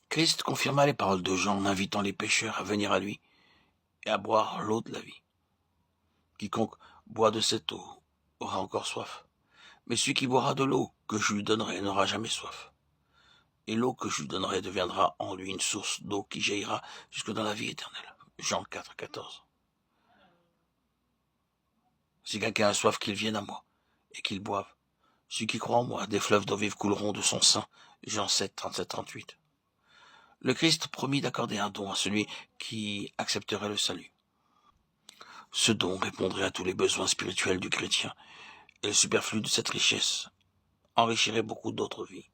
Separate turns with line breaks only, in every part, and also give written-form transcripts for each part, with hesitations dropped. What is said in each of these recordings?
Christ confirma les paroles de Jean en invitant les pécheurs à venir à lui et à boire l'eau de la vie. Quiconque boit de cette eau aura encore soif, mais celui qui boira de l'eau que je lui donnerai n'aura jamais soif. Et l'eau que je lui donnerai deviendra en lui une source d'eau qui jaillira jusque dans la vie éternelle. Jean 4, 14. Si quelqu'un a soif, qu'il vienne à moi et qu'il boive. Celui qui croit en moi, des fleuves d'eau vive couleront de son sein. Jean 7, 37, 38. Le Christ promit d'accorder un don à celui qui accepterait le salut. Ce don répondrait à tous les besoins spirituels du chrétien, et le superflu de cette richesse enrichirait beaucoup d'autres vies.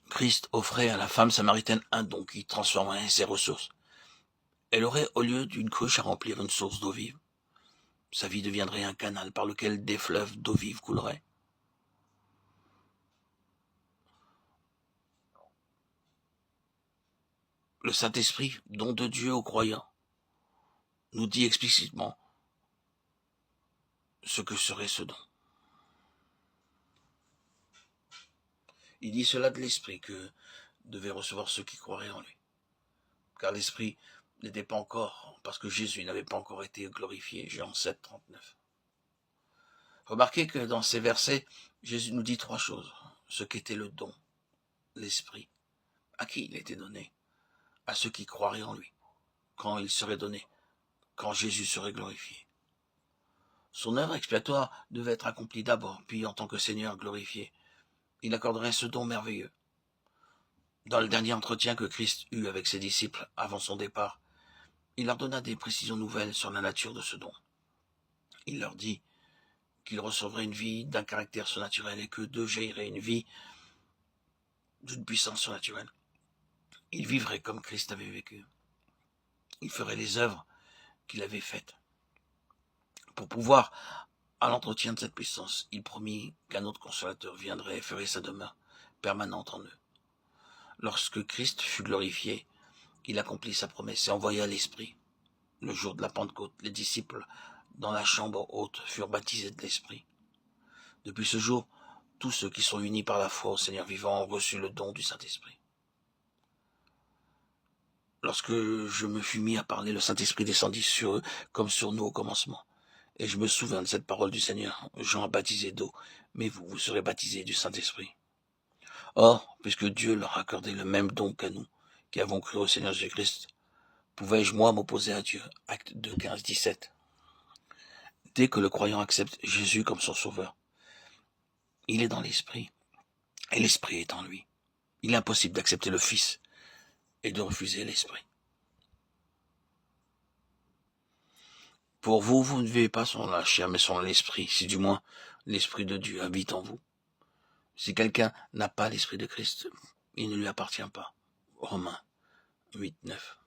Christ offrait à la femme samaritaine un don qui transformerait ses ressources. Elle aurait, au lieu d'une cruche à remplir, une source d'eau vive. Sa vie deviendrait un canal par lequel des fleuves d'eau vive couleraient. Le Saint-Esprit, don de Dieu aux croyants, nous dit explicitement ce que serait ce don. Il dit cela de l'Esprit que devaient recevoir ceux qui croiraient en lui. Car l'Esprit n'était pas encore, parce que Jésus n'avait pas encore été glorifié. Jean 7, 39. Remarquez que dans ces versets, Jésus nous dit trois choses. Ce qu'était le don, l'Esprit, à qui il était donné, à ceux qui croiraient en lui, quand il serait donné, quand Jésus serait glorifié. Son œuvre expiatoire devait être accomplie d'abord, puis en tant que Seigneur glorifié, il accorderait ce don merveilleux. Dans le dernier entretien que Christ eut avec ses disciples avant son départ, il leur donna des précisions nouvelles sur la nature de ce don. Il leur dit qu'il recevrait une vie d'un caractère surnaturel et que d'eux jaillirait une vie d'une puissance surnaturelle. Il vivrait comme Christ avait vécu. Il ferait les œuvres qu'il avait faites. Pour pouvoir à l'entretien de cette puissance, il promit qu'un autre consolateur viendrait et ferait sa demeure permanente en eux. Lorsque Christ fut glorifié, il accomplit sa promesse et envoya l'Esprit. Le jour de la Pentecôte, les disciples, dans la chambre haute, furent baptisés de l'Esprit. Depuis ce jour, tous ceux qui sont unis par la foi au Seigneur vivant ont reçu le don du Saint-Esprit. Lorsque je me fus mis à parler, le Saint-Esprit descendit sur eux comme sur nous au commencement. Et je me souvins de cette parole du Seigneur. Jean a baptisé d'eau, mais vous serez baptisés du Saint-Esprit. Or, puisque Dieu leur a accordé le même don qu'à nous, qui avons cru au Seigneur Jésus-Christ, pouvais-je moi m'opposer à Dieu? Acte 2, 15, 17. Dès que le croyant accepte Jésus comme son sauveur, il est dans l'Esprit, et l'Esprit est en lui. Il est impossible d'accepter le Fils et de refuser l'Esprit. Pour vous, vous ne vivez pas selon la chair, mais selon l'Esprit, si du moins l'Esprit de Dieu habite en vous. Si quelqu'un n'a pas l'Esprit de Christ, il ne lui appartient pas. Romains 8, 9.